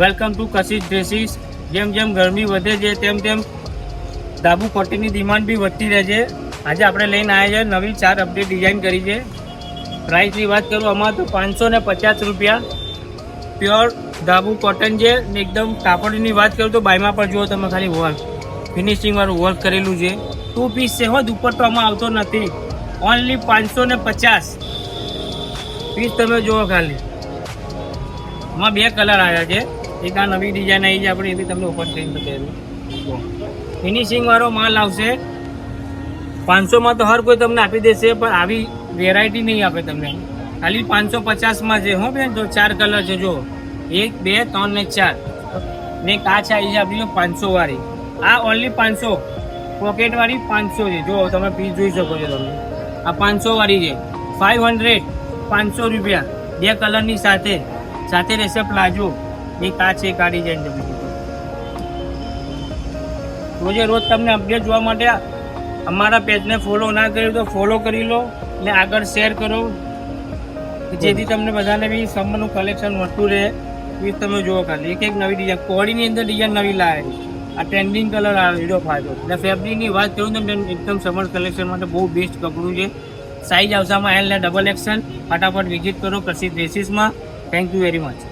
Welcome to Kashish dresses. જેમ જેમ ગરમી વધે છે તેમ તેમ ધાબુ પટ્ટીની ડિમાન્ડ બી વધતી રહે છે. આજે આપણે લઈને આવ્યા છે નવી 4 અપડેટ ડિઝાઇન કરી છે. પ્રાઇસની વાત કરું આમાં તો 550 રૂપિયા પ્યોર ધાબુ કોટન છે ને એકદમ કાપડની વાત કરું તો બાયમાં પણ જુઓ તમે ખાલી વર્ક ફિનિશિંગવાળું વર્ક કરેલું છે. 2 પીસ છે હો, દુપટ્ટો આમાં આવતો નથી. ઓનલી 550 પીસ તમે જુઓ ખાલી. આમાં 2 કલર આવ્યા છે. એક આ નવી ડિઝાઇન આવી છે આપણે, એ બી તમને ઓપન કરીને બતાવ્યું. ફિનિશિંગવાળો માલ આવશે. 500માં તો હર કોઈ તમને આપી દેશે, પણ આવી વેરાયટી નહીં આપે તમને. ખાલી 550માં છે હો બેન. તો 4 કલર છે જો, 1 2 3 ને 4 ને કાચ આવી છે આપણી 500 વાળી. આ ઓનલી 500 પોકેટ વાળી 500 છે. જો તમે પીસ જોઈ શકો છો તમે. આ 500 વાળી છે. 500 500 રૂપિયા 2 કલરની સાથે રહેશે પ્લાઝો. એ કાચ એક આ ડિઝાઇન છે. રોજે રોજ તમને અપડેટ જોવા માટે અમારા પેજને ફોલો ના કર્યું તો ફોલો કરી લો ને આગળ શેર કરો, જેથી તમને બધાને બી સમરનું કલેક્શન મળતું રહે. એ તમે જુઓ ખાલી એક નવી ડિઝાઇન, કોડીની અંદર ડિઝાઇન નવી લાવે. આ ટ્રેન્ડિંગ કલર આવે હીરો ફાયદો. એટલે ફેબ્રિકની વાત કરું તો એકદમ સમર કલેક્શન માટે બહુ બેસ્ટ કપડું છે. સાઇઝ આવશે આમાં L ને XXL. ફટાફટ વિઝિટ કરો કશિશ ડ્રેસીસમાં. Thank you very much.